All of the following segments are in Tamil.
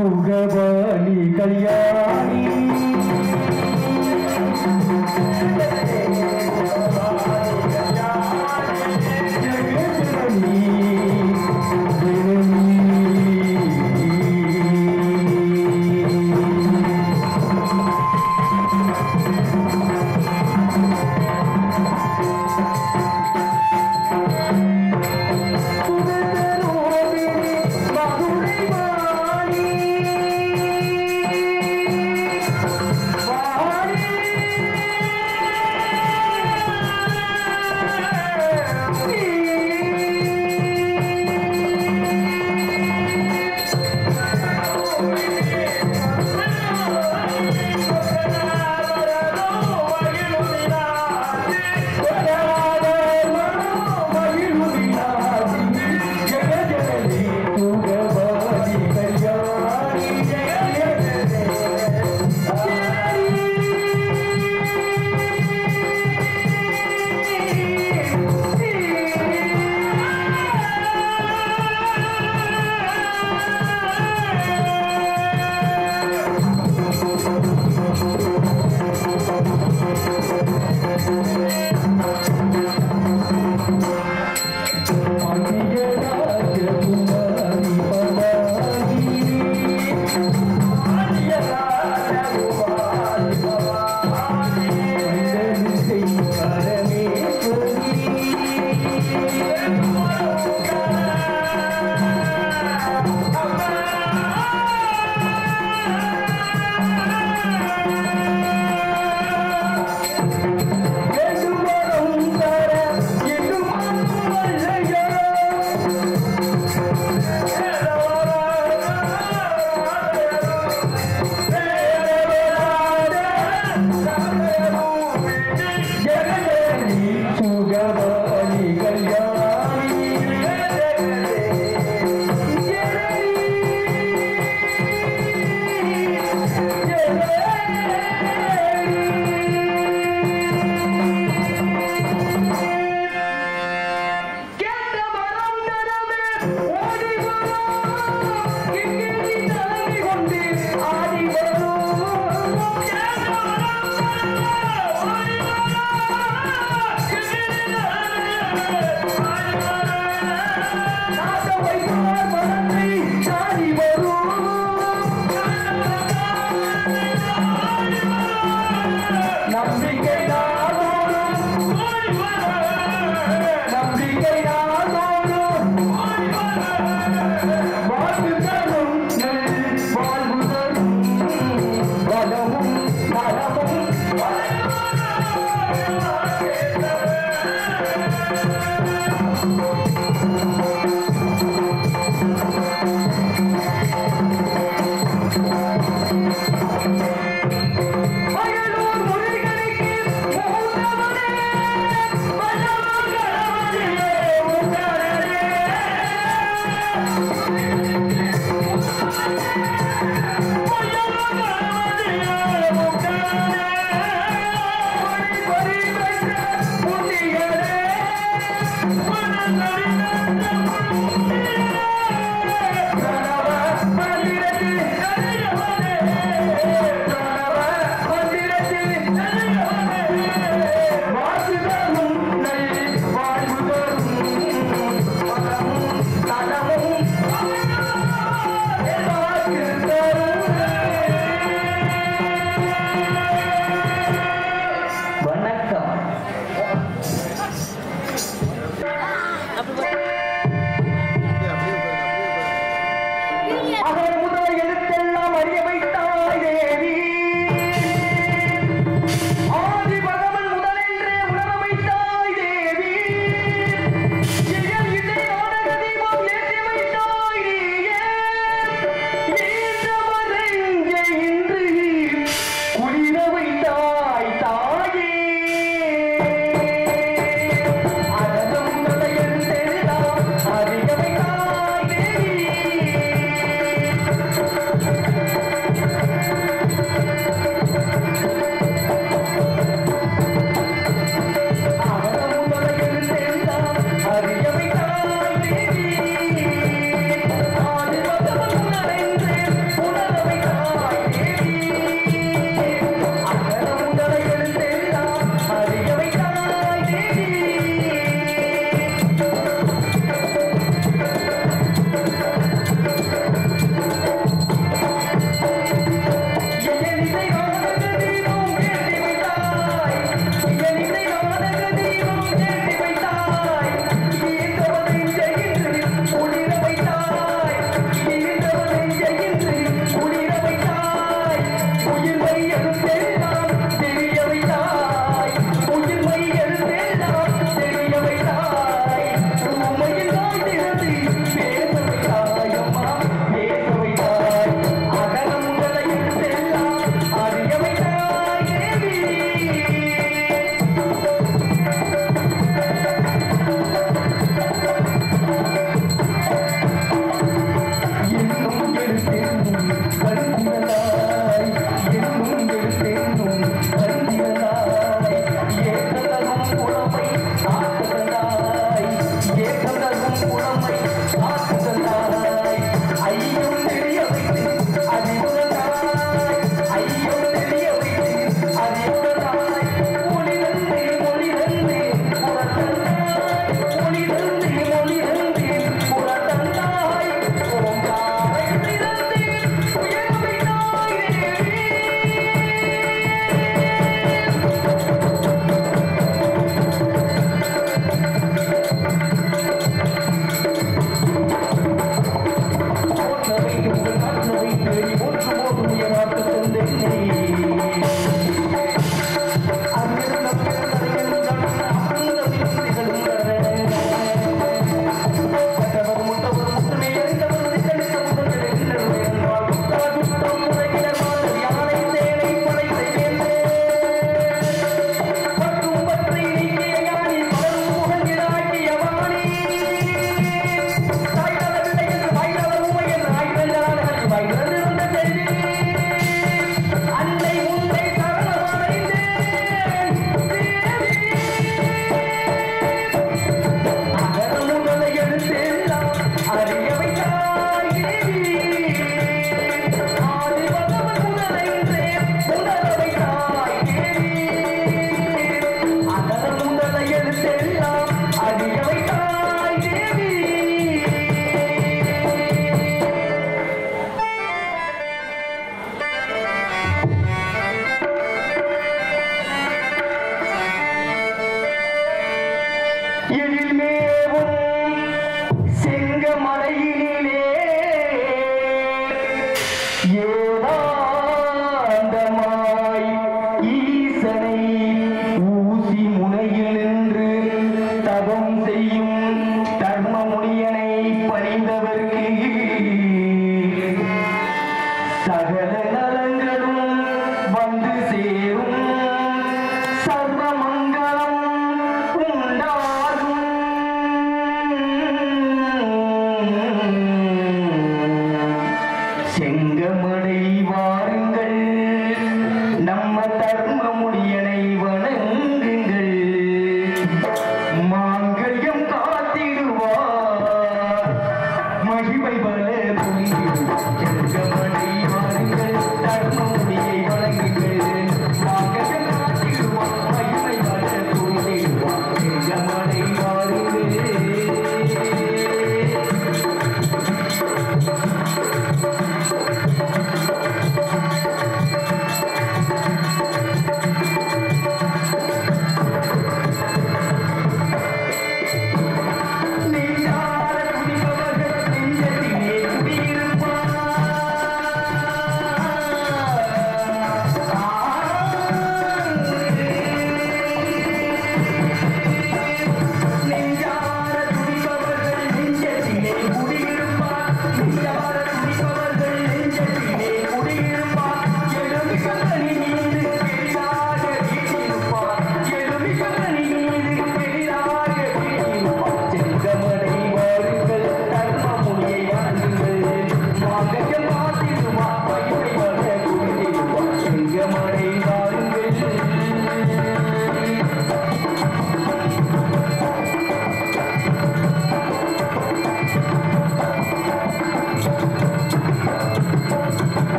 சுகவாணி கல்யாணி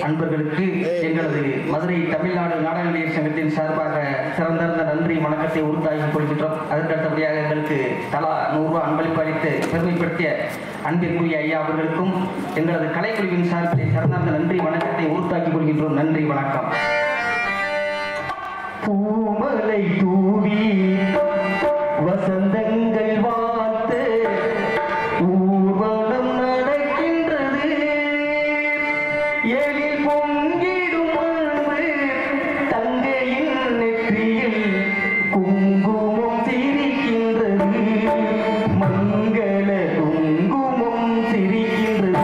அன்பர்களுக்கு எங்களது மதுரை தமிழ்நாடு நாடக நடிகர் சங்கத்தின் சார்பாக சிறந்த நன்றி வணக்கத்தை உறுத்தாகிக் கொள்கின்றோம். அதற்கடுத்தபடியாக எங்களுக்கு தலா 100 ரூபாய் அன்பளிப்பு அளித்து பெருமைப்படுத்திய அன்பிற்குரிய ஐயா அவர்களுக்கும் எங்களது கலைக்குழுவின் சார்பில் சிறந்த நன்றி வணக்கத்தை உறுத்தாக்கிக் கொள்கின்றோம். நன்றி, வணக்கம். பூமலை தூவி வசந்தங்கள் வாழ்த்து ஊர்வலம் நடக்கின்றது. எழில் பொங்கிடும் அன்பு தங்கையின் நெற்றியில் குங்குமம் சிரிக்கின்றது. மங்கள குங்குமம் சிரிக்கின்றது.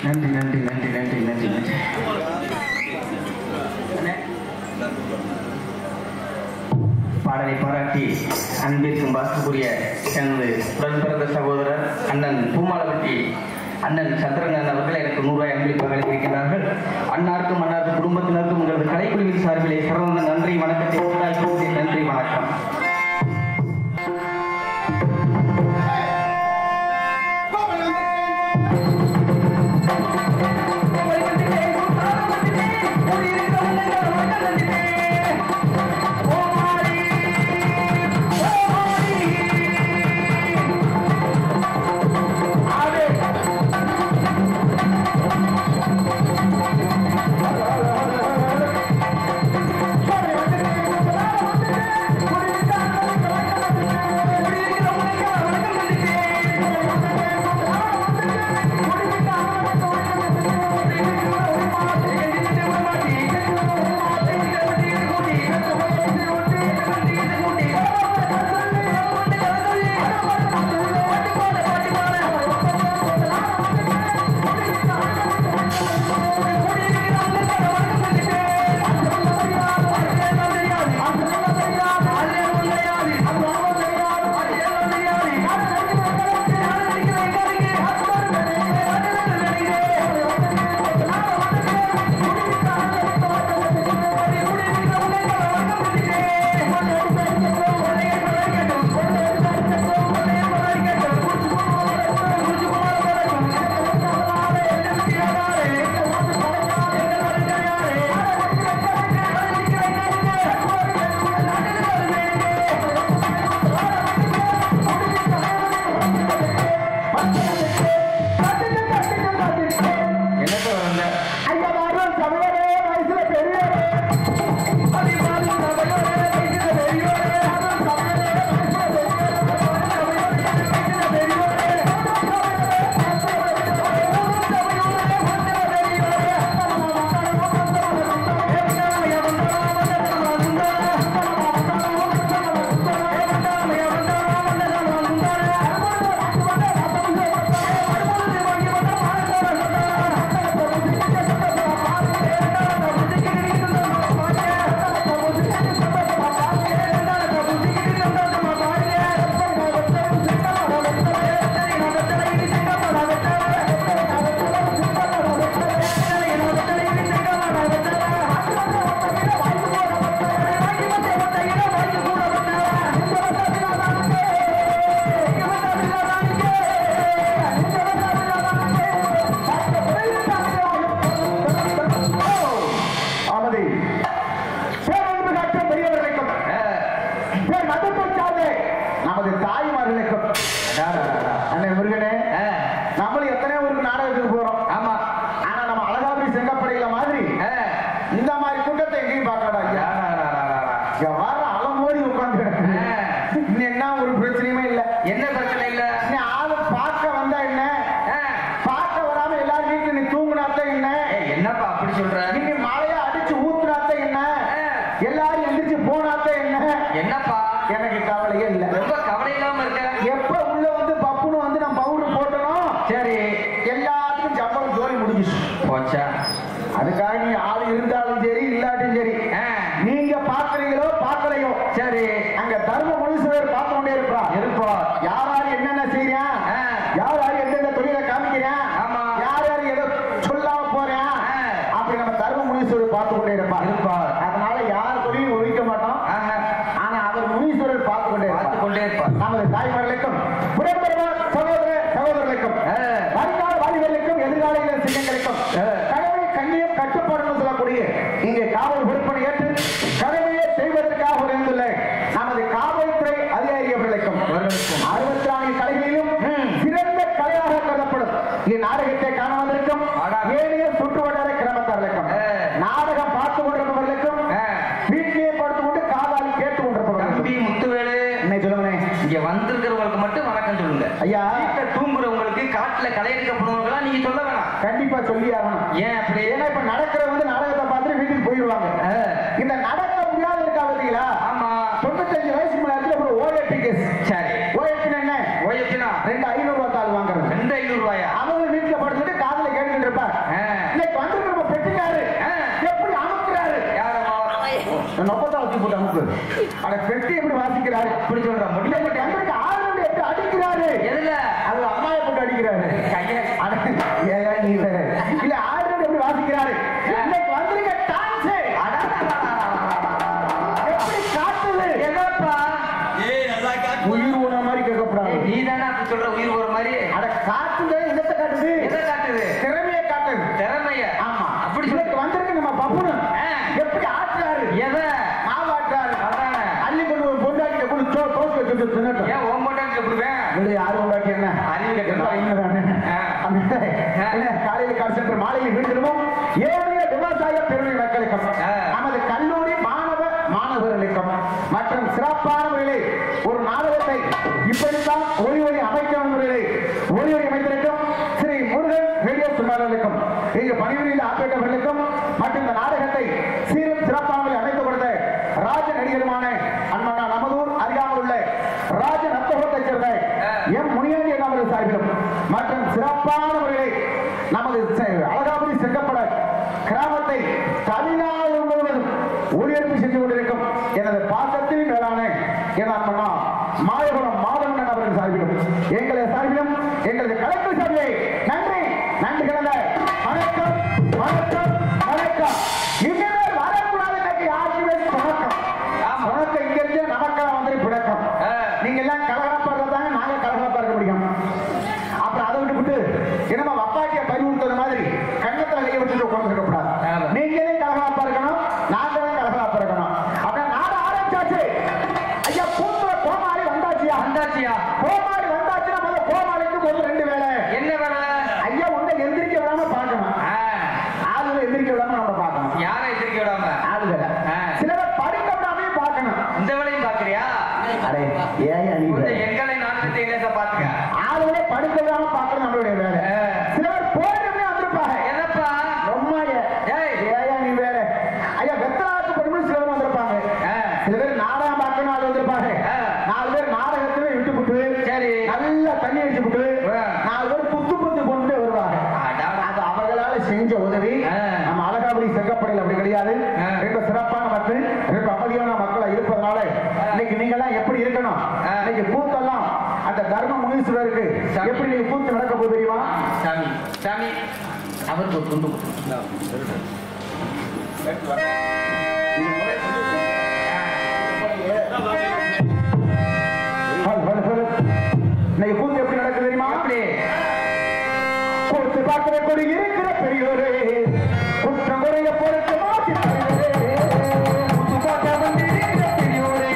நன்றி நன்றி நன்றி நன்றி நன்றி நன்றி. பாடலை பாராட்டி அன்பிற்கும் வாசக்கூடிய எனது உடன் பிறந்த சகோதரர் அண்ணன் பூமாலப்பட்டி அண்ணன் சந்திரன் அவர்கள் எனக்கு 100 ரூபாய் அன்பளிப்பாக இருக்கின்றார்கள். அன்னாருக்கும் அன்னாருக்கும் குடும்பத்தினருக்கும் உங்களது கலைக்குழுவின் சார்பிலே சிறந்த நன்றி வணக்கத்தை உண்டாக்கி நன்றி வணக்கம். ரூபாயா அவங்க வீட்டுல படுத்துட்டு காதுல கேட்டுட்டு இருப்பா அட பெட்டி எப்படி வாசிக்கிறாரு அப்படி சொல்ற முடியல எங்களுக்கு ஆளுநர் எப்படி அடிக்கிறாரு எதுல அது அம்மாவை போட்டு அடிக்கிறாரு கையை அட, ஏன் நீ வேற? இல்ல ஆளுநர் எப்படி வாசிக்கிறாரு இன்னைக்கு வந்திருக்க டான்ஸ் எப்படி காட்டுது என்னப்பா உயிர் உணவு மாதிரி கேட்கக்கூடாது நீ தானே அப்படி சொல்ற உயிர் போற மாதிரி அட காட்டுது என்னத்தை காட்டுது எதை காட்டுது திறமையை காட்டுது திறமைய ஆமா அப்படி இன்னைக்கு வந்திருக்கு நம்ம பப்புனு எப்படி ஆட்டுறாரு எதை மாவாட்டுறாரு அதானே அள்ளி கொண்டு ஒரு பொண்டாட்டிட்ட கொண்டு தோசை வச்சுட்டு தின்னட்டும் ஏன் ஓம்போட்டாங்க விடுவேன் இது யாரும் உண்டாக்கி என்ன அறிவு கட்டணும். எல்லாம் இங்கதானே. அந்த என்ன, காலையில் கால் சென்று மாலையில் வீழ்ந்திருவோம் ஏழைய விவசாய பெருமை மக்களுக்கும் நமது கல்லூரி மாணவர்களுக்கும் மற்றும் சிறப்பானவர்களே ஒரு நாடகத்தை இப்படித்தான் ஒளி அமைக்கணும் ஒளி அமைத்திருக்கும் ஸ்ரீ முருகன் ரேடியோ சுமாரர்களுக்கும் இங்கு பணிபுரிந்த ஆப்பேட்டவர்களுக்கும் மற்றும் இந்த நாடகத்தை சீரும் சிறப்பானவர்களை அமைத்துக் கொடுத்த ராஜ நடிகருமான அண்ணா நமதூர் அருகாமல் உள்ள ராஜ நத்தகத்தைச் சேர்ந்த எம் முனியாண்டி அவர்கள் சார்பிலும் மற்றும் சிறப்பானவர்களே நமது அழகாபுரி செங்கப்பட கிராமத்தை தமிழ்நாடு முழுவதும் ஒளிபரப்பு செஞ்சு கொண்டிருக்கும் எனது பாசத்தில் மேலான என் அண்ணா மாயகுலம் மாதவன் அவர்கள் சார்பிலும் எங்களது சார்பிலும் எங்களது கலெக்டர் சார்பிலே நன்றி நன்றி கலந்த வணக்கம் வணக்கம் வணக்கம் இனிமேல் வரக்கூடாது எனக்கு யாருக்குமே வணக்கம் வணக்கம் இங்க இருந்து நமக்கெல்லாம் வந்து பிணக்கம் நீங்க எல்லாம் கலகலப்பா இருந்தாங்க நாங்க கலகலப்பா இருக்க முடியும் அப்புறம் அதை விட்டு என்னமா அப்பாட்டிய பறிவுறுத்தது மாதிரி கண்ணத்துல கையை வச்சுட்டு உட்கார்ந்து கூடாது நீங்களே கலகலப்பா இருக்கணும் நாங்களும் கலகலப்பா இருக்கணும் அப்புறம் நாடு ஆரம்பிச்சாச்சு ஐயா பூத்துல கோமாளி வந்தாச்சியா கோமாளி வந்தாச்சுன்னா முதல்ல கோமாளிக்கு முதல்ல 2 வேலை என்ன வேலை ஐயா உன்னை எந்திரிக்க விடாம பார்க்கணும் ஆளுகளை எந்திரிக்க விடாம நம்ம பார்க்கணும் யாரை எதிர்க்க விடாம ஆளுகளை சிலர் படிக்க விடாமே பார்க்கணும் இந்த வேலையும் பாக்குறியா அடே ஏன் நீ எங்களை நாட்டு இலேச பாத்துக்க ஆளுகளே படிக்க விடாம பார்க்கணும் நம்மளுடைய வேலை சிலர் போயிட்டு வந்திருப்பாங்க என்னப்பா ரொம்ப ஏயா நீ வேற ஐயா வெத்தலாட்டு படிப்பு சிலர் வந்திருப்பாங்க சில பேர் நாடகம் பார்க்கணும் ஆள் வந்திருப்பாங்க 4 பேர் நாடகத்திலே விட்டுப்புட்டு சரி நல்லா தண்ணி அடிச்சு புட்டு 4 பேர் புத்து கொண்டு வருவாங்க அது அவர்களால செஞ்ச உதவி நம்ம அழகாபுரி செங்கப்படையில் அப்படி கிடையாது ரொம்ப சிறப்பான மக்கள் ரொம்ப அமைதியான மக்களா இருப்பதனால இன்னைக்கு நீங்க எல்லாம் எப்படி இருக்கணும் இன்னைக்கு கூத்தெல்லாம் அந்த தர்ம முனீஸ்வரருக்கு எப்படி நீங்க கூத்து நடக்க போகுது தெரியுமா சாமி சாமி அவருக்கு ஒரு துண்டு இன்னைக்கு கூத்து எப்படி நடக்குது தெரியுமா அப்படி கூத்து பார்க்கிற கொடி இருக்கிற பெரியோரே குற்றம் குறைய பொறுத்து மாற்றி கூத்து பார்க்க வந்து இருக்கிற பெரியோரே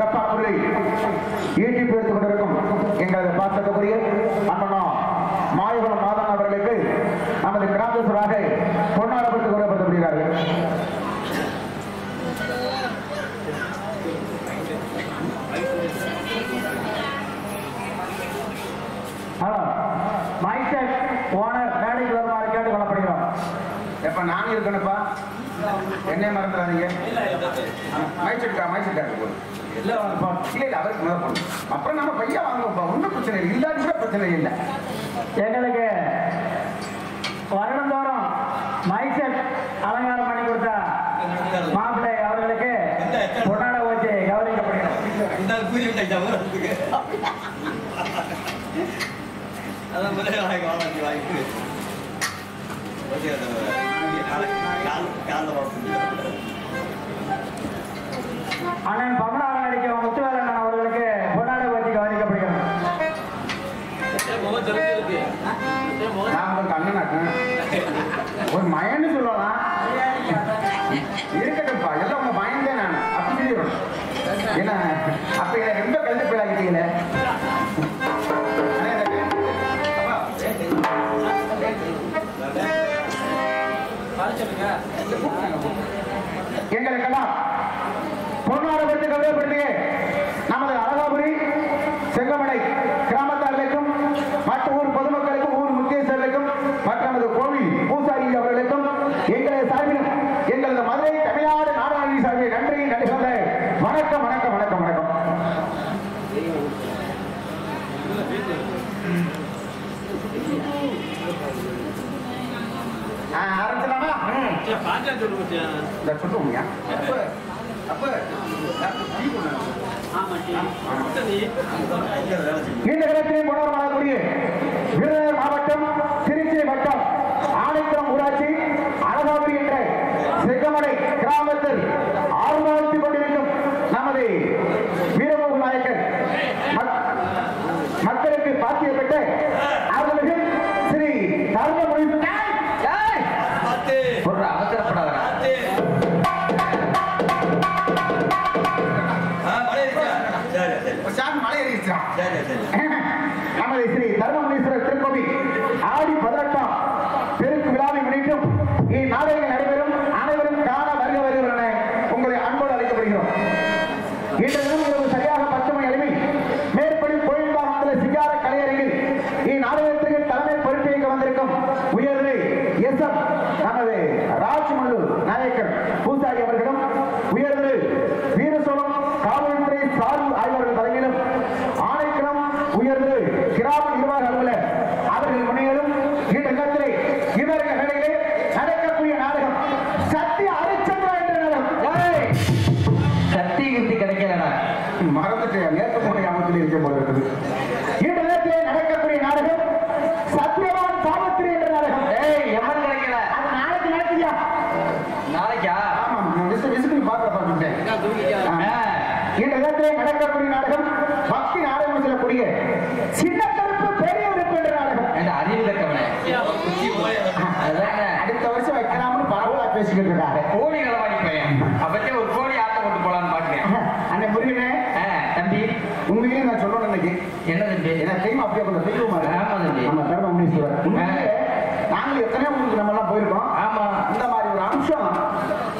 சிறப்பான முறையை ஈட்டி எடுத்துக் கொண்டிருக்கும் எங்களது பாசத்துக்குரிய அண்ணனோ மாயகுலம் மாதன் அவர்களுக்கு நமது கிராமஸ்வராக பொன்னாடப்பட்டு கூறப்படுகிறார்கள். மைசெட் ஓனர் மேடைக்கு வருமாறு கேட்டுக் கொள்ளப்படுகிறோம். எப்ப நானும் இருக்கணும்ப்பா, என்னை மறந்துடாதீங்க. மைசெட்டா போதும். இல்ல அவருக்கு முதல் போடும். அப்புறம் நம்ம பையா வாங்குவோம்ப்பா, ஒன்றும் பிரச்சனை இல்லை, இல்லாட்டி கூட பிரச்சனை இல்லை. எங்களுக்கு வருடந்தோறும் மைசெட் அலங்காரம் பண்ணி கொடுத்த மாப்பிள்ளை அவர்களுக்கு பொன்னாட வச்சு கௌரவிக்கப்படுகிறோம். அண்ணன் பமனாரன் அடிக்கும் முத்துவேலண்ணன் அவர்களுக்கு பொன்னாட வச்சு கௌரவிக்கப்படுகிறோம். நான் உங்களுக்கு அண்ணனாக்கேன், ஒரு மயன்னு சொல்லலாம். இருக்கட்டும்ப்பா, எல்லாம் உங்க மயன்தான் நான் அப்படி சொல்லிடுறோம். ஏன்னா அப்ப எனக்கு ரொம்ப கல்வி பேராகிட்டீங்களே. எங்களுக்கெல்லாம் பொன்னாடப்பட்டு கௌரவப்படுத்திய நமது அழகாபுரி செங்கமடை கிராமத்தார்களுக்கும் மற்ற ஊர் பொதுமக்களுக்கும் ஊர் முக்கியஸ்தர்களுக்கும் மற்றும் நமது கோவில் பூசாரி அவர்களுக்கும் எங்களது சார்பிலும் எங்களது மதுரை தமிழ்நாடு நாடாளுமன்ற சார்பில் நன்றி நடிகர்ந்த வணக்கம் வணக்கம் வணக்கம் வணக்கம். ஆரம்பிச்சலாமா? சொல்லுவோம்யா. இந்த இடத்தில் கொண்டாடக்கூடிய விருதுநகர் மாவட்டம் திருச்சி வட்டம் ஆனைக்குளம் ஊராட்சி அழகாபுரி என்ற செங்கமடை கிராமத்தில் ஆர்வலித்துக் கொண்டிருக்கும் நமது வீரமோகன் நாயக்கர் மக்களுக்கு பாத்தியப்பட்ட அவர்களுக்கு ஸ்ரீ தர்மபுரி அவசரப்படாத நமது ஸ்ரீ தர்மமுனீஸ்வரர் திருக்கோவில் ஆடி 18ஆம் பெருக்கு விழாவை முன்னிட்டும் இந்நாடகம் நடைபெறும். அனைவரும் காண வருகிறவர் என உங்களை அன்போடு அழைக்கப்படுகிறோம். இன்று தினம் இரவு சரியாக 10 மணி அளவில் மேற்படி கோயில்பாகத்தில் சிங்கார கலையரங்கில் இந்நாடகத்திற்கு தலைமை பொறுப்பேற்க வந்திருக்கும் உயர்நிலை எஸ்.எம். நமது ராஜ்மல்லு நாயக்கர் பூசாரி அவர்களும் உயர்நிலை வீரசோழம் காவல்துறை சார்பு ஆய்வாளர்கள் தலைமையிலும் ஆணைக்குளம் உயர்நிலை கிராம நிர்வாக அலுவலர் அவர்கள் முன்னிலும் இடத்திலே இவர்கள் நிலையிலே நடக்கக்கூடிய நாடகம் சத்திய ஹரிச்சந்திரா என்ற நாடகம். சக்தி கிருத்தி கிடைக்கலடா, மறந்துட்டு நேர்க்கக்கூடிய அமைப்பில் இருக்க போல இருக்குது. இந்த நேரத்திலே நடக்கக்கூடிய நாடகம் சத்யவான் சாவித்திரி என்ற நாடகம். எவன் கிடைக்கல, அது நாளைக்கு நடக்குதியா? நாளைக்கா? ஆமா, விசுக்கு பார்த்துட்டேன். இந்த நேரத்திலே நடக்கக்கூடிய நாடகம் பக்தி நாடகம் சொல்லக்கூடிய சின்ன கருப்பு பெரிய உறுப்பு என்ற நாடகம். அறிவு கட்டவனே, அடுத்த வருஷம் வைக்கலாம்னு பரவாயில்ல பேசிக்கிட்டு இருக்காங்க. கோழி களவாடி பையன் அப்பத்தே ஒரு கோழி ஆட்ட போட்டு போலான்னு பாக்குறேன். அண்ணன் முருகனே, தம்பி உண்மையிலேயே நான் சொல்லணும் இன்னைக்கு. என்ன தம்பி? ஏன்னா தெய்வம் அப்படியே கொஞ்சம் தெய்வமா இருக்கு. ஆமா தம்பி, நம்ம தர்மமுனீஸ்வரர் உண்மையிலே நாங்கள் எத்தனையோ ஊருக்கு நம்ம எல்லாம் போயிருக்கோம். ஆமா, இந்த மாதிரி ஒரு அம்சம்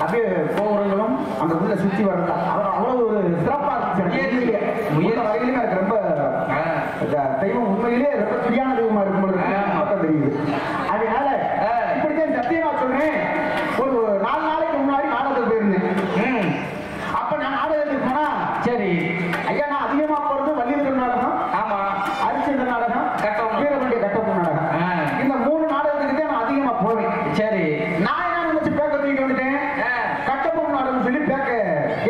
அப்படியே கோபுரங்களும் அந்த உள்ள சுத்தி வர்றதா அவ்வளவு ஒரு சிறப்பா இருந்துச்சு. வரையிலுமே எனக்கு ரொம்ப தெய்வம் உண்மையிலேயே ரொம்ப பிரியான தெய்வமா இருக்கும் பொழுது தெரியுது. அதனால இப்படித்தான் சத்தியமா சொல்றேன். ஒரு 4 நாளைக்கு முன்னாடி நாடகத்துக்கு போயிருந்தேன். அப்ப நான் நாடகத்துக்கு போனா சரி ஐயா, நான் அதிகமா போறது வள்ளியர் நாடகம், ஆமா அரிச்சந்திர நாடகம், வீரபாண்டிய கட்டப்பொம்மன் நாடகம். இந்த 3 நாடகத்துக்கு தான் நான் அதிகமா போவேன். சரி, நான் என்ன நினைச்சு பேக்க தூக்கிட்டு வந்துட்டேன். கட்டப்பொம்மன் நாடகம் சொல்லி பேக்க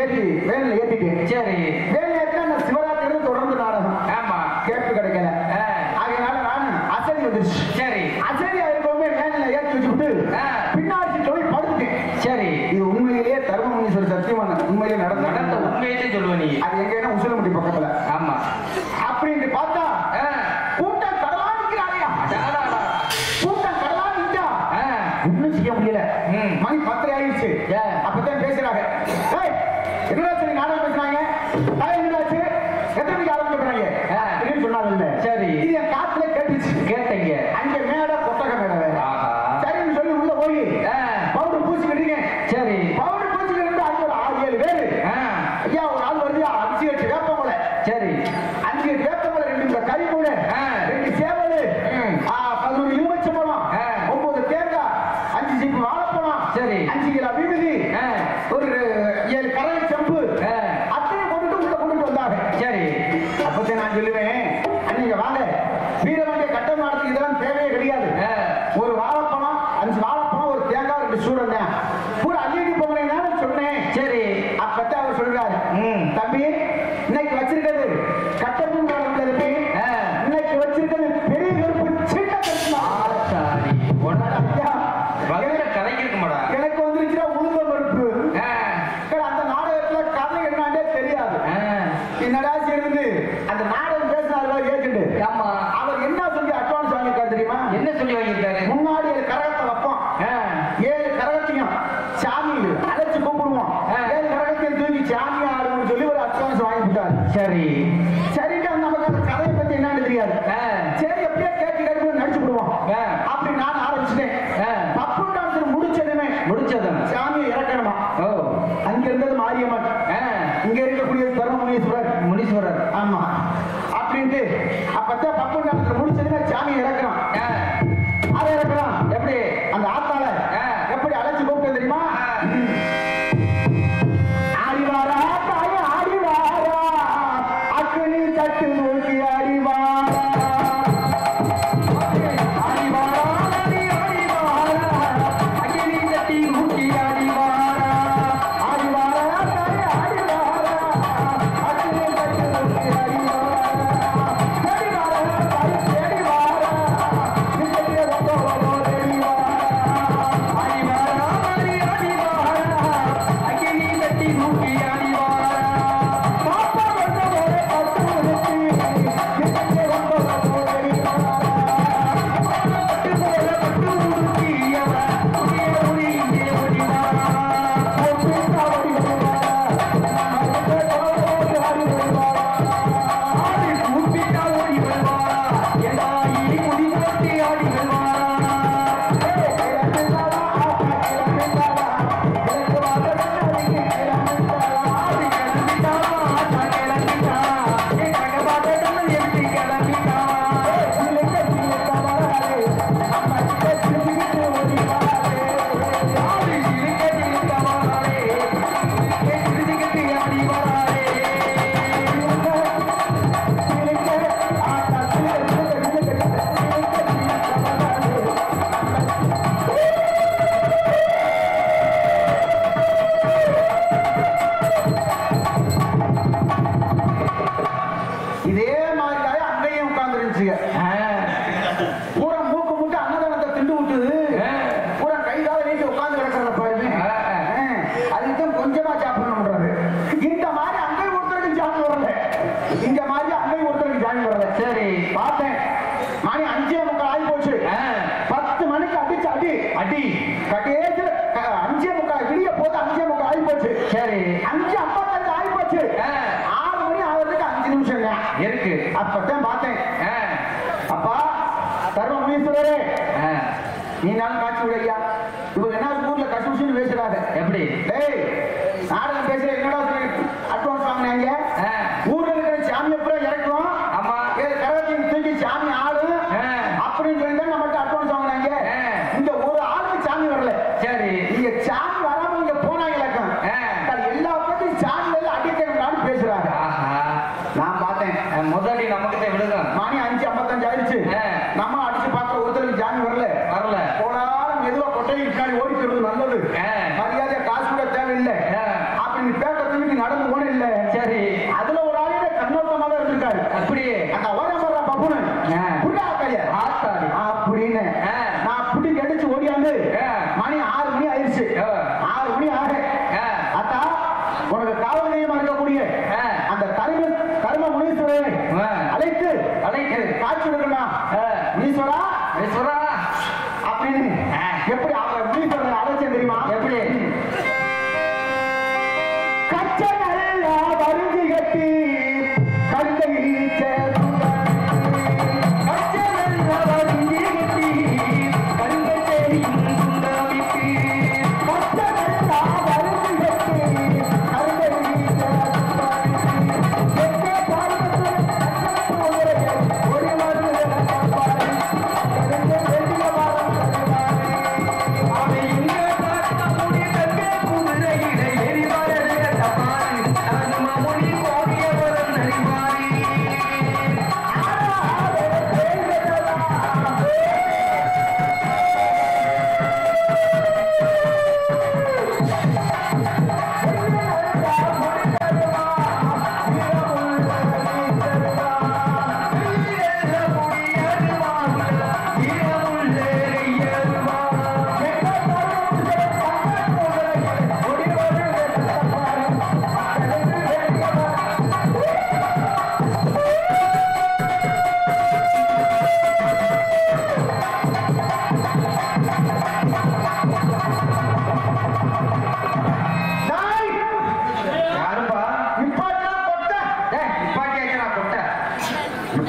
ஏற்றி வேலையில ஏத்திட்டேன். சரி, வேலையில சரி 5 வேப்பமலை 2 கறிமூணு 2 சேவல் 11 எலுமிச்சம்பழம் 9 தேங்காய் 5 சீப்பு வாழைப்பழம் சரி 5 கிலோ விபூதி ஒரு 7 கரவை செம்பு அத்தனை கொண்டுட்டு வந்தாங்க. சரி அப்பதான் நான் சொல்லுவேன், நீங்க வாங்க வீரவாண்டிய கட்டமானத்துக்கு இதெல்லாம் தேவையே கிடையாது. ஒரு வாழைப்பழம் 5 வாழைப்பழம் ஒரு தேங்காய் 2 சூடம் தான் கூட அள்ளிட்டு போகிறேன் சொன்னேன். சரி அப்பதான் அவர் சொல்றாரு, தம்பி இன்னைக்கு வச்சிருக்கிறது கட்டமும் தம்பி இன்னைக்கு வச்சிருக்கிறது பெரிய கருப்பு சின்ன கருப்பு எனக்கு வந்துருச்சுன்னா உளுந்த பருப்பு. அந்த நாடகத்துல கதை என்னாண்டே தெரியாது. என்னடா செய்யுது அந்த நாடகம் பேசினார் ஏஜென்ட். ஆமா அவர் என்ன சொல்லி அட்வான்ஸ் வாங்கியிருக்காரு தெரியுமா? என்ன சொல்லி வாங்கியிருக்காரு? முன்னாடி 7 கரகத்தை வைப்போம், 7 கரகத்தையும் சாமி அழைச்சு கூப்பிடுவோம், 7 கரகத்தையும் தூக்கி சாமி ஆடுன்னு சொல்லி ஒரு அட்வான்ஸ் வாங்கிவிட்டாரு. சரி சரிங்க நமக்கு அந்த கதையை பத்தி என்னன்னு தெரியாது. சரி எப்படியே கேட்டு நடிச்சு விடுவோம் அப்படி நான் ஆரம்பிச்சுட்டேன். பப்பு டான்ஸ் முடிச்சதும் சாமியை இறக்கணுமா? அங்க இருந்தது மாரியம்மன், இங்க இருக்கக்கூடிய முனீஸ்வரர். ஆமா அப்படின்ட்டு அப்பதான் பப்பு டான்ஸ் முடிச்சதுமே சாமியை இறக்கணும். அதை இறக்கலாம் எப்படி? அந்த ஆத்தால எப்படி அழைச்சு கூப்பிட்டு தெரியுமா? ஆடிவாரா தாய ஆடிவாரா அக்னி தட்டு நோக்கி ஆடிவாரா அப்பதான் பார்த்தேன். அப்பா தர்ம முனீஸ்வரரே நீ நாள் காட்சி விடையா இவங்க என்ன ஊர்ல கஷ்டம் பேசுறாங்க. எப்படி நாடகம் பேசுற என்னடா அட்வான்ஸ் வாங்கினாங்க? ஊர்ல இருக்கிற சாமியை பூரா இறக்குவோம், ஆமா கரகத்தையும் தூக்கி சாமி ஆளு அப்படின்னு சொல்லி தான் நம்மகிட்ட அட்வான்ஸ் வாங்கினாங்க. இந்த ஒரு ஆளுக்கு சாமி வரல. சரி நீங்க சாமி வராம இங்க போனாங்க இலக்கம் எல்லா பத்தியும் சாமி அடிக்கணும்னு பேசுறாங்க. நான் பார்த்தேன் முதலடி நமக்கிட்ட விடுங்க. மணி 5:55 ஆயிடுச்சு. நம்ம அடிச்சு பார்த்த ஒருத்தருக்கு ஜாமி வரல. போனாலும் மெதுவா கொட்டைக்கு பின்னாடி ஓடிக்கிறது நல்லது. மரியாதை காசு கூட தேவையில்லை அப்படின்னு பேக்க தூக்கி நடந்து போன இல்லை. சரி அதுல ஒரு ஆளுடைய கண்ணோட்டமா தான் இருந்திருக்காரு. அப்படியே அந்த ஓரம்பர பப்புனு அப்படின்னு நான் புடி கடிச்சு ஓடியாந்து மணி 6 மணி ஆயிடுச்சு. 6 மணி ஆக அத்தா உனக்கு காவல் நிலையமா இருக்கக்கூடிய அந்த கர்ம முனீஸ்வரரை அழைத்து காட்சி விடலாம். முனீஸ்வரா அப்படின்னு எப்படி அவர் முனீஸ்வரரை அழைச்சேன் தெரியுமா? எப்படி கச்ச நல்லா வருந்தி கட்டி கருந்தையில்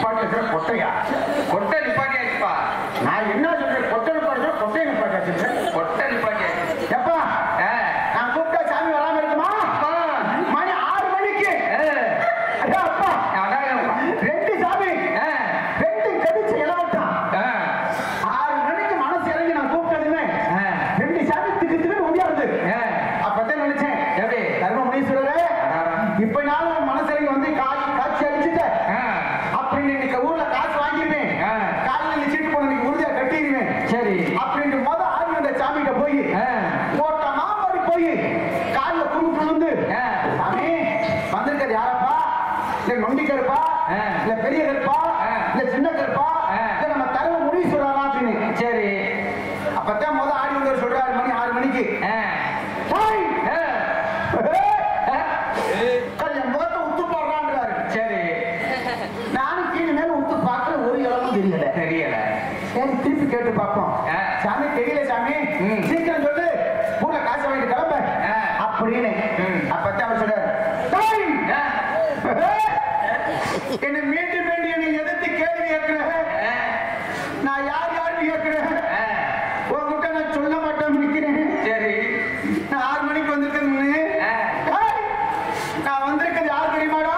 நிப்பாட்டி வச்சுற கொட்டையா? கொட்டை நிப்பாட்டியாச்சுப்பா. நான் என்ன சொல்றேன்? கொட்டை நிப்பாட்டி கொட்டையை நிப்பாட்டி வச்சிருக்கேன். கொட்டை நிப்பாட்டியாச்சு. எப்பா நான் கூப்பிட்டா சாமி வராம இருக்குமா? மணி 6 மணிக்கு. அடே அப்பா, ரெண்டு சாமி ரெண்டு கடிச்சு இளவட்டான். 6 மணிக்கு மனசு இறங்கி நான் கூப்பிட்டதுமே ரெண்டு சாமி திக்கு முடியாது. அப்பதான் நினைச்சேன், எப்படி தர்ம முனீஸ்வரரே, இப்ப நாளும் மனசு இறங்கி வந்து காட்சி அடிச்சுட்டேன் அப்படின்னு இன்னைக்கு ஊர்ல காசு வாங்கிருவேன். காலையில சீட்டு போன இன்னைக்கு உறுதியா கட்டிடுவேன். சரி அப்படின்னு ஆடி வந்த சாமிகிட்ட போய் ஓட்டமா ஓடி போய் காலில் குறுந்து சாமி வந்திருக்கிறது யாரப்பா? இல்ல நொண்டி கருப்பா, இல்ல பெரிய கருப்பா, இல்ல சின்ன கருப்பா, இல்ல நம்ம தர்ம முனீஸ்வரரா அப்படின்னு. சரி அப்பதான் ஆடி வந்தவர் சொல்றாரு மணி 6 மணிக்கு, என் முகத்தை உத்து போடுறான்றாரு. சரி நானும் கீழே மேல உத்து பார்க்க ஒரு இளமும் தெரியல. சரி திருப்பி கேட்டு பார்ப்போம். சாமி தெரியல சாமி, சீக்கிரம் சொல்லு, ஊர்ல காசு வாங்கிட்டு கிளம்ப அப்படின்னு. அப்பதான் அவர் சொல்றாரு, என்னை மீண்டும் மீண்டும் என்னை எதிர்த்து கேள்வி கேட்கிறேன். நான் யாருன்னு கேட்கிறேன். உங்ககிட்ட நான் சொல்ல மாட்டேன் நிக்கிறேன். சரி நான் 6 மணிக்கு வந்திருக்கேன். நான் வந்திருக்கிறது யார் தெரியுமாடா?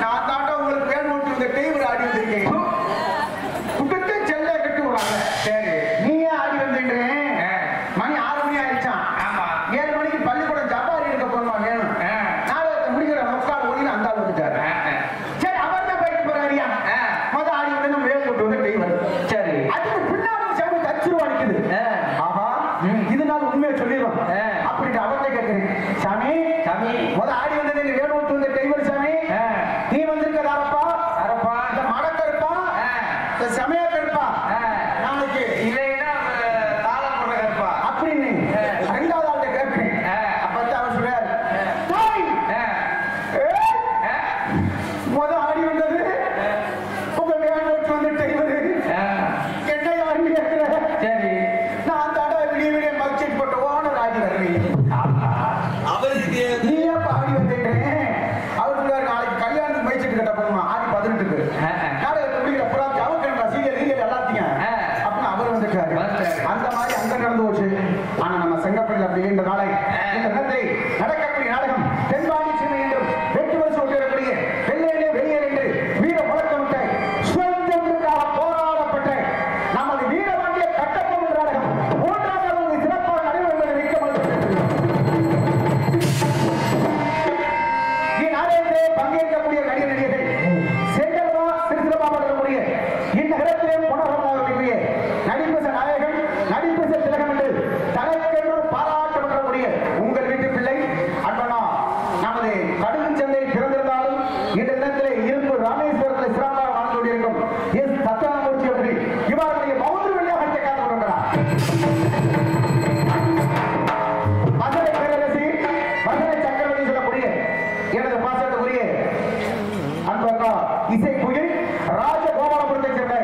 நான் தாண்டா உங்களுக்கு வேணும் இந்த டேபிள் ஆடி வந்திருக்கேன். குட்டத்தை செல்ல கட்டி விடுறாங்க. சரி நீ ஏன் ஆடி வந்தீங்க? மணி 6 மணி ஆயிடுச்சான். 7 மணிக்கு பள்ளிக்கூடம் ஜப்பாரி இருக்க போறமா வேணும். நாளைக்கு முடிக்கிற முக்கால் ஒளின்னு அந்த ஆள் வந்துட்டாரு. சரி அவர் தான் போயிட்டு போறாரியா. ஆடி வந்து நம்ம வேலை விட்டு வந்து டேபிள். சரி அதுக்கு பின்னாடி சாமி தச்சுருவா நிக்குது. ஆஹா இதனால உண்மையை சொல்லிடும் அப்படின்ட்டு அவர்கிட்ட கேட்கிறேன். சாமி ஆடி வந்தது வேணும் விட்டு வந்த டேபிள். சாமி நீ வந்திருக்க யாரப்பா? இந்த மடக்கருப்பா, இந்த சமய கருப்பா, நாளைக்கு இல்லைன்னா தாளம் போடுற கருப்பா அப்படின்னு 2வது ஆள்கிட்ட கேட்கிறேன். அப்பதான் அவர் சொல்றாரு, ஆடி வந்தது உங்க வேணும் விட்டு வந்த டேபிள் என்ன யாருன்னு கேட்கிற. சரி நான் தாண்டா விடிய மகிழ்ச்சி போட்ட ஓனர் ஆடி வருவீங்க. அவருக்கு நீ ஏன் ஆடி வந்தேன்? அவர் சொல்றாரு, நாளைக்கு கல்யாணத்துக்கு மயிச்சிட்டு கட்ட போகணும். ஆடி 18க்கு நாடகத்தை முடிக்கிற புறா அவருக்கு சீரியல் எல்லாத்தையும் அப்படின்னு அவர் வந்துட்டாரு. அந்த மாதிரி அங்க நடந்து போச்சு. ஆனா நம்ம செங்கப்பள்ளியில் அப்படி இந்த நாளை இந்த இடத்தை நடக்கக்கூடிய நாடகம் தென்பாண்டி சின்ன என்றும் வெற்றி வருஷம் ஒட்டிடக்கூடிய வெள்ளையிலே வெளியேறு என்று வீர முழக்கமிட்ட சுதந்திரத்திற்காக போராடப்பட்ட நமது வீரபாண்டிய கட்டப்பொருள் நாடகம் 3வது சிறப்பாக நடைபெறுவதை மிக்க இந்நாடகத்திலே பங்கேற்கக்கூடிய நடிகர் நடிகர்கள் செங்கல்வா சிறுசிறப்பா வரக்கூடிய இந்நகரத்திலே புனர்வாகக்கூடிய நடிப்பச நாயகன் நடிப்பச திலகம் என்று தனக்கென்று பாராட்டப்படக்கூடிய உங்கள் வீட்டு பிள்ளை அன்பனா நமது கடுகு சந்தை பிறந்திருந்தாலும் இந்த தினத்திலே இரும்பு ராமேஸ்வரத்தில் சிறப்பாக வாழ்ந்து கொண்டிருக்கும் எஸ் சத்யாமூர்த்தி அவர்கள் இவருடைய மௌன வழியாக காத்துக் கொண்டிருக்கிறார். மதுரை பேரரசி மதுரை சக்கரவர்த்தி சொல்லக்கூடிய எனது பாசத்துக்குரிய அன்பக்கா இசை புயல் ராஜகோபாலபுரத்தை சேர்ந்த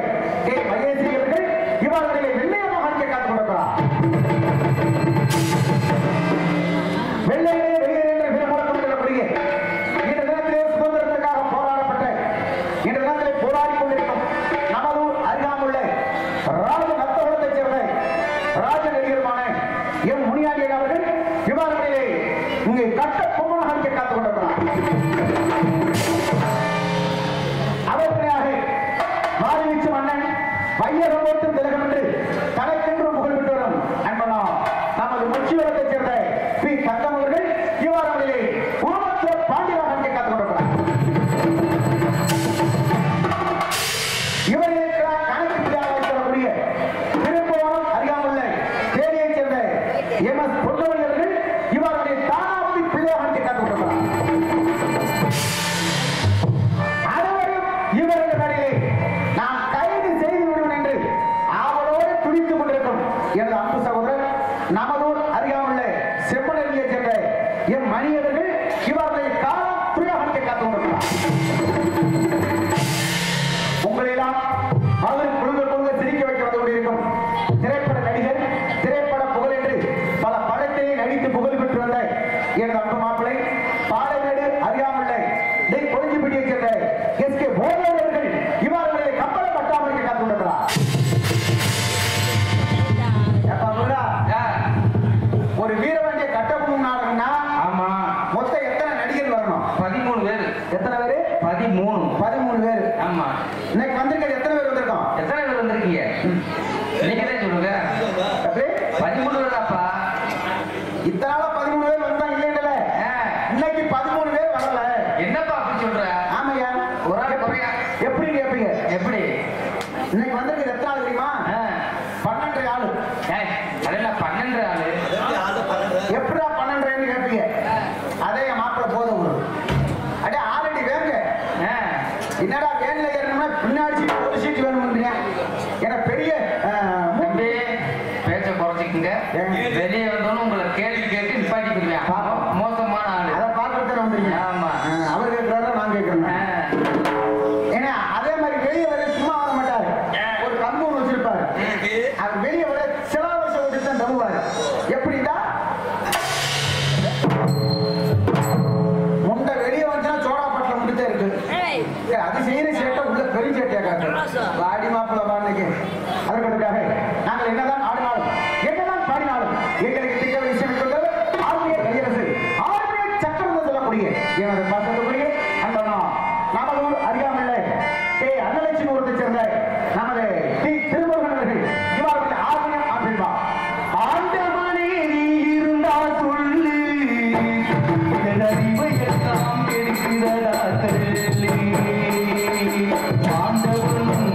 கே மகேஸ்வரி அவர்கள் இவர்களை வெள்ளையமாக காத்துக் கொண்டிருக்கிறார். வெள்ளையிலே வெளியேறு என்று விரும்பும் சொல்லக்கூடிய இந்த தினத்திலே சுதந்திரத்துக்காக போராடப்பட்ட இந்த தினத்திலே போராடி கொண்டிருக்கும் நமதூர் அருகாமுள்ள ராஜ நத்தகுலத்தைச் சேர்ந்த ராஜ நடிகருமான எம் முனியாண்டியன் அவர்கள் இவர்களிலே இங்கே கட்ட பொம்மனாக காத்துக் கொண்டிருக்கிறார். அவர்களாக மாறிவீச்சு மன்னன் வையகம் ஓட்டும் திலகம் என்று தனக்கென்று புகழ் பெற்று வரும் அன்பனா நமது முச்சிவரத்தைச் சேர்ந்த பி தங்கம் அவர்கள் இவர்களிலே உருவத்திலே பாண்டியராக காத்துக் கொண்டிருக்கிறார். இவர்களுக்கு கணக்கு பிள்ளையாக சொல்லக்கூடிய திருப்பவனம் அறியாமுள்ள தேனியைச் சேர்ந்த எம் எஸ் பொன்னவழி அவர்கள் இவருடைய தானாபதி பிள்ளையாக காத்துக் கொண்டிருக்கிறார். இவர்கள் நடையிலே நான் கைது செய்து விடுவேன் என்று அவளோடு துடித்துக் கொண்டிருக்கும் எனது அன்பு சகோதரர் நமதூர் அறியாமுள்ள செம்மனவியை சேர்ந்த எம் மணி அவர்கள் இவர்களை காலம் துணியாக காத்துக் கொண்டிருக்கிறார். உங்களெல்லாம் அவர் குழுங்க சிரிக்க வைக்க வந்து கொண்டிருக்கும் திரைப்பட நடிகர், திரைப்பட புகழ் என்று பல படத்திலே நடித்து புகழ் பெற்று வந்த எனது அன்பு மாப்பிள்ளை பாலமேடு அறியாமுள்ள கொழுஞ்சிப்பட்டியைச் சேர்ந்த எஸ் கே போதவர்கள் 13 பேர். ஆமா. இன்னைக்கு வந்திருக்கிறது எத்தனை பேர் வந்திருக்கோம்? எத்தனை பேர் வந்திருக்கீங்க? நீங்களே சொல்லுங்க. 13 பேராப்பா. இத்தனால 13 பேர் வந்தா இல்லைங்களே. இன்னைக்கு 13 பேர் வரல. என்னப்பா அப்படி சொல்ற? ஆமையா. ஒரு ஆள் குறையா? எப்படி கேட்பீங்க? எப்படி? இன்னைக்கு வந்திருக்கிறது எத்தனை ஆள் தெரியுமா? 12 ஆளு. அதெல்லாம் 12 ஆளு. எப்படா 12 கேட்பீங்க? அதே என் மாப்பிள்ள போதும். அடே ஆல்ரெடி வேங்க. என்னடா வேன்ல ஏறணும்னா பின்னாடி ஒரு சீட் வேணும்ன்றீங்க. எனக்கு பெரிய பேச்ச குறைச்சிக்குங்க. வெளியே வந்தோன்னு உங்களை கேள்வி கேட்டு நிப்பாட்டிக்குவேன். மோசமான ஆளு. அதை பார்க்கறதுல வந்துருங்க. ஆமா. அவர் கேட்கிறாரா நான் கேட்கிறேன். ஏன்னா அதே மாதிரி வெளியே வர சும்மா வர மாட்டாரு. ஒரு கம்பூன் வச்சிருப்பாரு. அவர் வெளியே வர சிலாவசம் வச்சு தான் தருவாரு. எப்படின்னா முண்டை வெளியே வந்துச்சுன்னா சோடாப்பட்டில் முடித்தே இருக்கு. அது செய்யற சேட்டை உள்ள பெரிய சேட்டையா காட்டு. வாடி மாப்பிள்ள வாடகைக்கு அதற்காக நாங்கள் என்னதான் ஆடினாலும் என்னதான் பாடினாலும் எங்களுக்கு திட்ட விஷயம் ஆர்மிய கையரசு ஆர்மிய சக்கரம் சொல்லக்கூடிய எனது பாசத்துக்குரிய அந்த நாமலூர் அறியாமல் அன்னலட்சுமி சேர்ந்த நமது டி திருமுருகன் அவர்கள் இவர்கள் ஆர்மியம் அப்படின்பா ஆண்டவனே நீ இருந்தா சொல்லு அறிவை எல்லாம் எடுக்கிறதா தள்ளி ஆண்டவனும்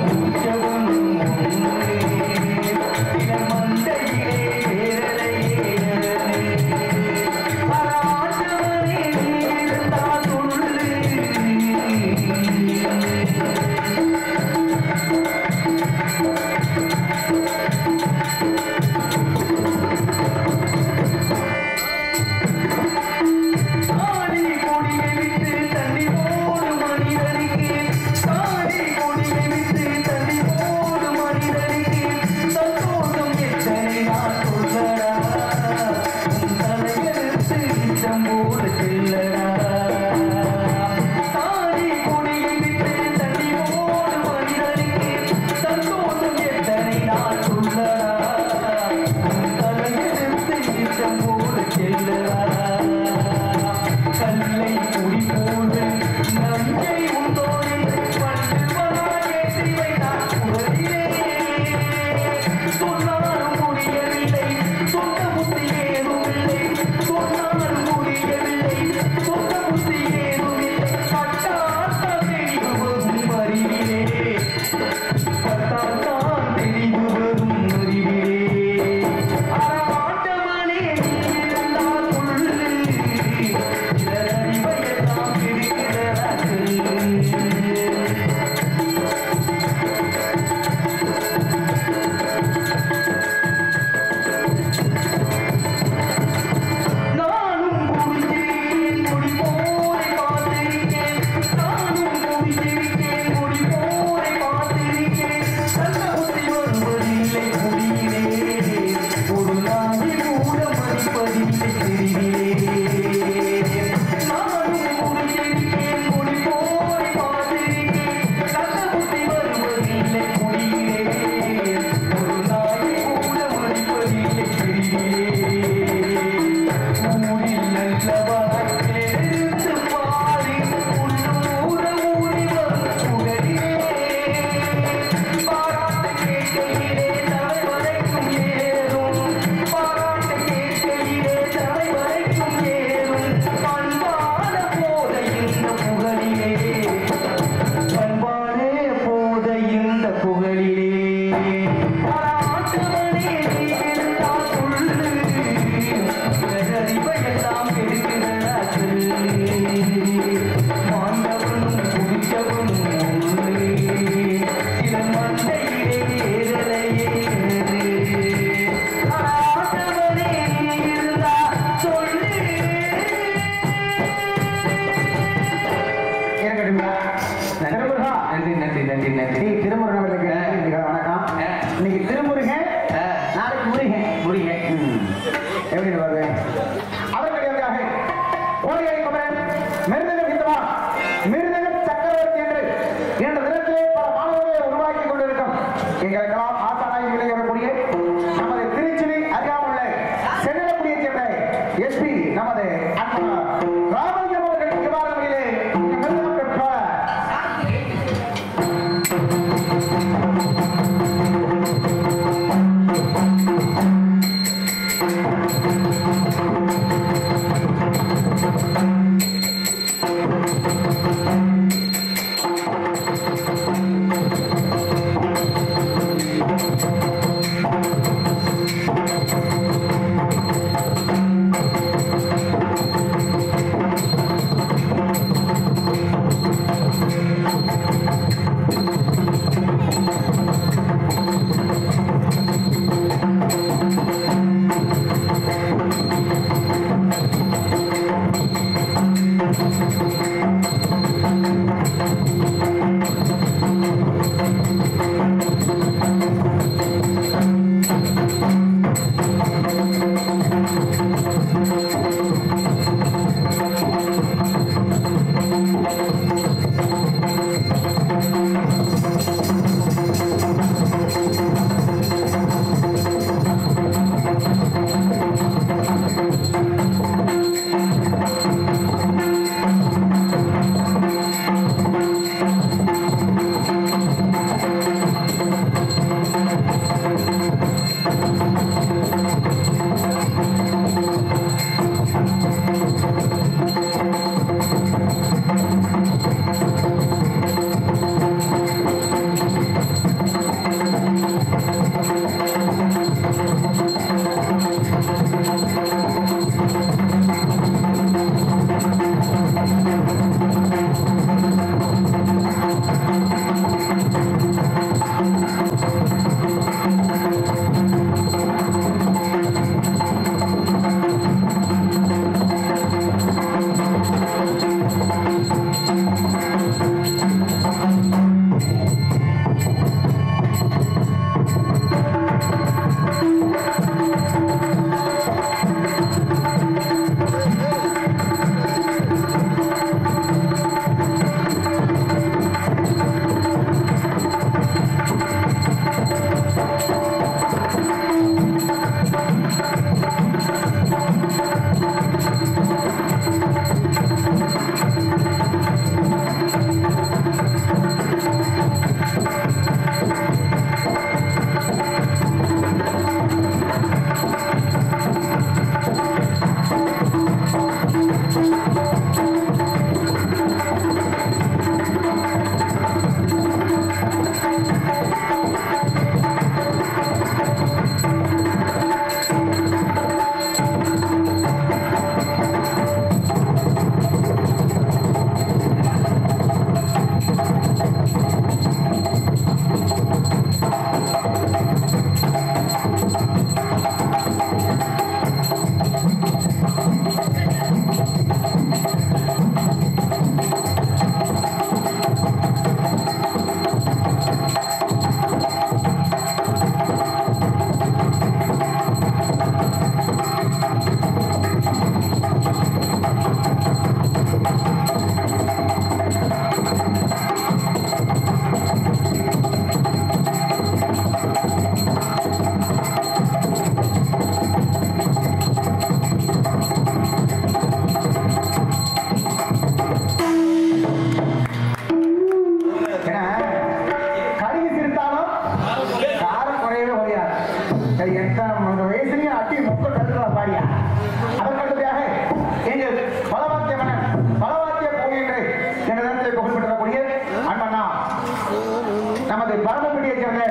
நமது பரமக்குடியை சேர்ந்த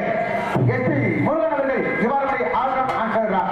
எஸ்பி முருகன் அவர்கள் இவர்களை ஆர்வம் ஆக்குகிறார்.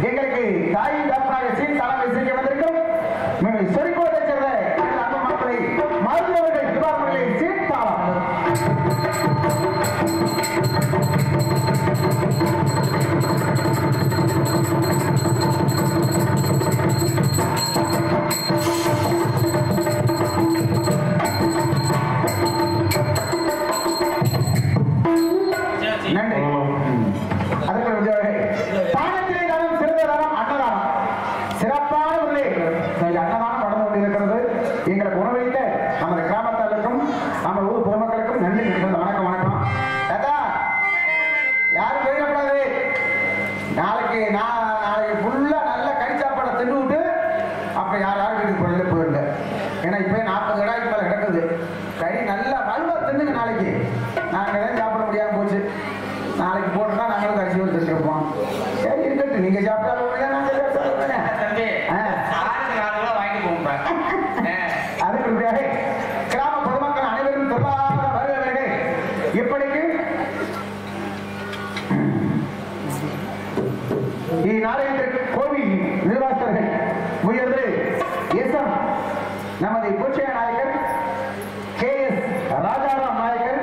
எங்களுக்கு தாயின் டாக்டராக சீன் தலைமை செய்ய வந்திருக்கும் சொரிக்கோட்டை சேர்ந்த அன்பு மக்களை மருத்துவர்கள் டிபார்ட்மெண்ட்களை சீன் தாளம் நன்றி. அதற்கு தானத்திலே தானம் சிறந்த தானம் அன்னதானம். சிறப்பான ஒரு அன்னதானம் நடந்து கொண்டிருக்கிறது. எங்களுக்கு உணவளித்த நமது கிராமத்தாருக்கும் நம்ம ஊர் பொதுமக்களுக்கும் நன்றி. வணக்கம் வணக்கம். யாரும் போயிடக்கூடாது. நாளைக்கு ஃபுல்லா நல்ல கறி சாப்பாடை தின்னு விட்டு அப்புறம் யாரும் வீட்டுக்கு போயிடல. ஏன்னா இப்போ 40 கடாய்க்கு மேலே கிடக்குது. கறி நல்லா வலுவா தின்னுங்க. நாளைக்கு நாங்கள் சாப்பிட முடியாம போச்சு. நாளைக்கு போட்டோம்னா நாங்களும் கட்சி வந்துருப்போம். சரி இருக்கட்டும், நீங்க சாப்பிட்டாலும் அதுக்கு கிராம பொதுமக்கள் அனைவரும் சொல்லாத வருகிறவர்கள் இப்படிக்கு இந்நாளையத்திற்கு கோவில் நிர்வாகர்கள் உயர்ந்து எஸ்எம் நமது பூச்சிய நாயகர் KS ராஜாராம் நாயகர்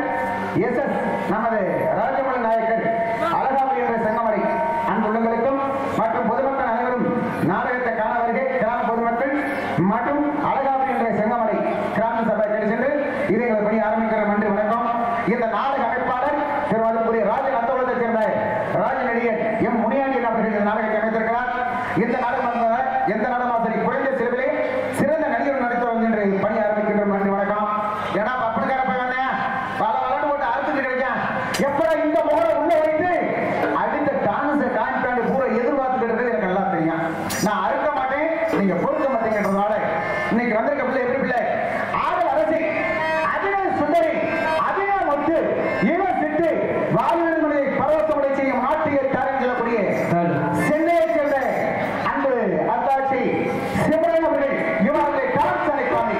SS நமது ராஜமணி நாயக்கர் அழகாவி என்ற சங்கமடை அன்புள்ளங்களுக்கும் மற்றும் பொதுமக்கள் அனைவரும் நாடகத்தை காண வருகை கிராம பொதுமக்கள் மற்றும் அழகாவி என்ற சங்கமடை கிராம சபை சென்று இதை எங்கள் பணி ஆரம்பிக்கிற நன்றி வணக்கம். இந்த நாடக அமைப்பாளர் திருவாரூர் ராஜன் அந்தோளத்தை சேர்ந்த ராஜ நடிகர் M முனியாண்டி அவர்கள் இந்த நாடகத்தை அமைத்திருக்கிறார். இந்த நாடகம் எந்த நாடகமாசரி குறைந்த செலவிலே சிறந்த நடிகர் நடித்து என்று பணி ஆரம்பிக்கின்ற நன்றி வணக்கம். ஏன்னா அப்படிக்கார பல வளர்ந்து போட்டு அறுத்துட்டு கிடைக்கும். எப்படா இந்த முகரை உள்ள வைத்து அடுத்த டான்ஸை காமிப்பாண்டு பூரா எதிர்பார்த்துக்கிறது எனக்கு நல்லா தெரியும். நான் அறுக்க மாட்டேன், நீங்க பொறுக்க மாட்டேங்கிறதுனால இன்னைக்கு வந்திருக்க பிள்ளை எப்படி பிள்ளை ஆடல் அரசி அதின சுந்தரி அதின மொத்து இன சிட்டு வாழ்வியல்முறையை பரவசமுறை செய்யும் நாட்டிய தாரம் சொல்லக்கூடிய சென்னையை சேர்ந்த அன்பு அத்தாட்சி சிவரன் அவர்கள் இவர்களை டான்ஸ் அழைப்பாங்க.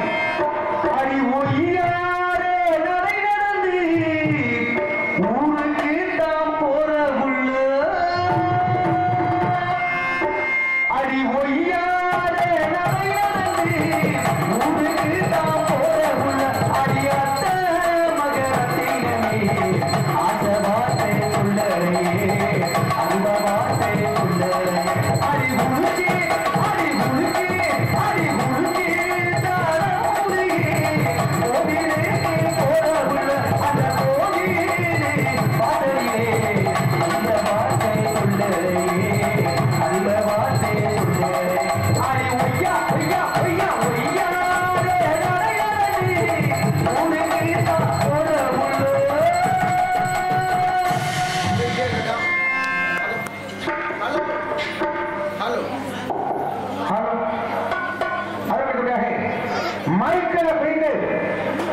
மைக்கேல பிரிந்து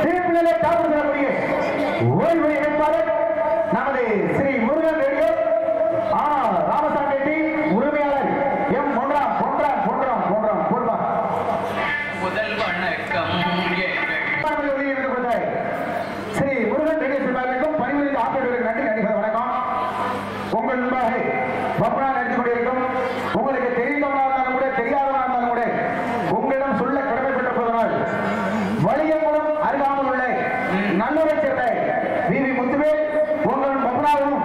தீர்ப்புகளை தாக்கல் செய்யக்கூடிய ஓய்வு அமைப்பாளர் நமது ஸ்ரீ முருகன் ரேடியோ ராமசாமி டீம் உரிமையாளர் எம் பொன்றாம் போடுவா முதல் வணக்கம் ஸ்ரீ முருகன் ரேடியோ சிறுவர்களுக்கும் பணிபுரிந்த ஆசிரியர்களுக்கு நன்றி நடிகர் வணக்கம். உங்கள் முன்பாக வப்பனா நடத்தி கொண்டிருக்கும் உங்களுக்கு தெரிந்தவனாக இருந்தாலும் கூட தெரியாதவனாக இருந்தாலும் கூட உங்களிடம் சொல்ல கடமைப்பட்டிருப்பதனால் வலியங்குளம் அருகாமல் உள்ள நல்லூரை சேர்ந்த விவி முத்துவேல் உங்கள் வப்பனாவும்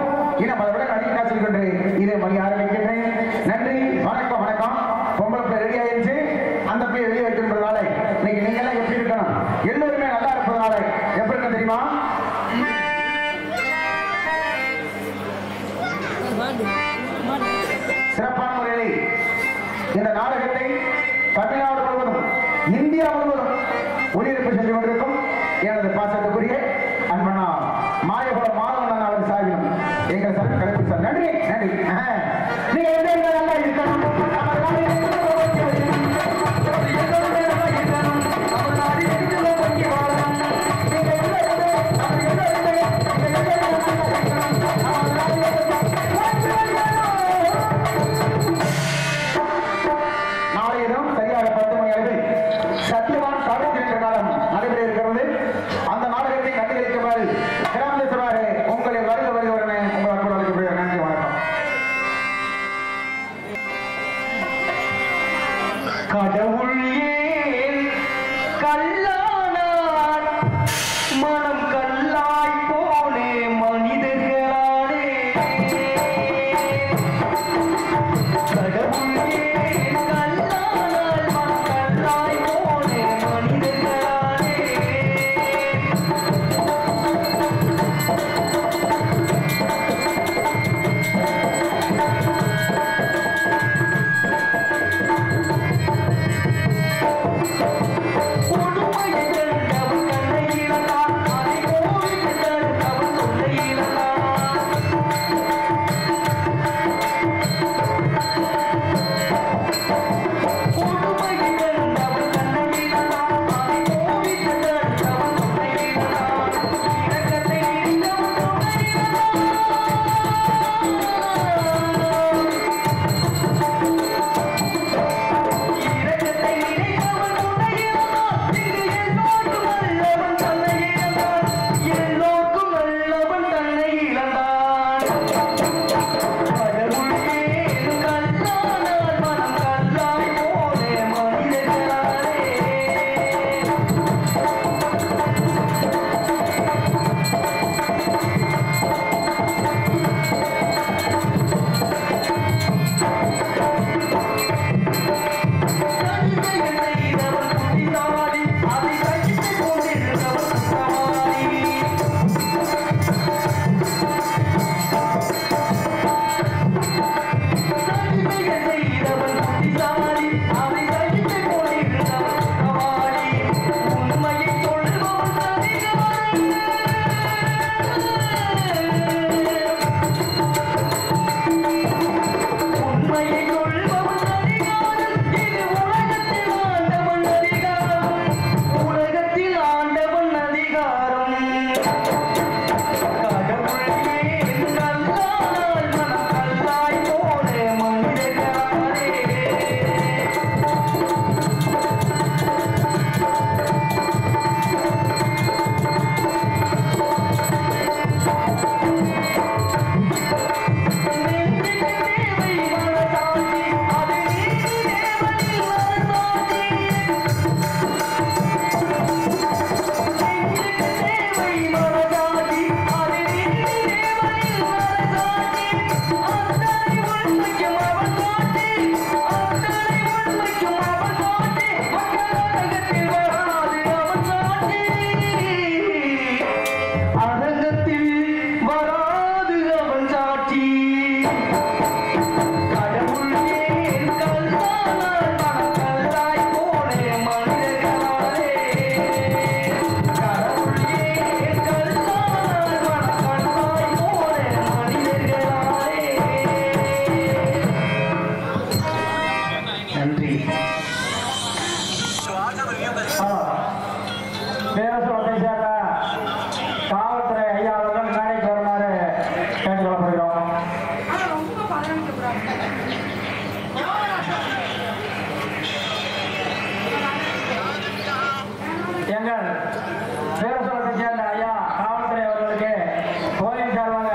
இன்னும் அதை விட நடிகை காட்சி கொண்டு இதை மணி ஆரம்பிக்கின்றேன். நன்றி வணக்கம். பொம்பளை ரெடி ஆயிடுச்சு. அந்த போய் வெளியே வைக்கின்றதுனால இன்னைக்கு நீங்க எல்லாம் எப்படி இருக்கணும், எல்லோருமே நல்லா இருப்பதனால எப்படி இருக்க தெரியுமா? சிறப்பான முறையில் இந்த நாடகத்தை தமிழ்நாடு முழுவதும் இந்தியா முழுவதும் ஒளிபரப்பு செஞ்சு கொண்டிருக்கும் எனது பாசத்துக்குரிய அன்பண்ணா மாயகுலம் மாதவண்ணன் அவர் சாகிலும் எங்கள் சார் கலைப்பு சார் நன்றி. நீங்க நல்லா இருக்கணும். நாளையிடம் சரியாக 10 மணி அளவில் சத்தியவான் சாவித்திரி என்ற காலம் நடைபெற இருக்கிறது. அந்த நாடகத்தை கண்டுகளிக்குமாறு கிராமேஸ்வராக உங்களை வருகிறவர்களே உங்கள் அன்போடு அழைக்கப்படுகிற நன்றி வணக்கம். கடவுள் ஏன் கல்லானார் மனம் கல்லாய் போனே மனிதர்களானே. கடவுள் ஏன் கல்லானார் மனம் கல்லாய் போனே மனிதர்களானே. எங்கள் பேரசோளத்தை சேர்ந்த ஐயா காவல்துறை அவர்களுக்கு கோயில் சார்பாக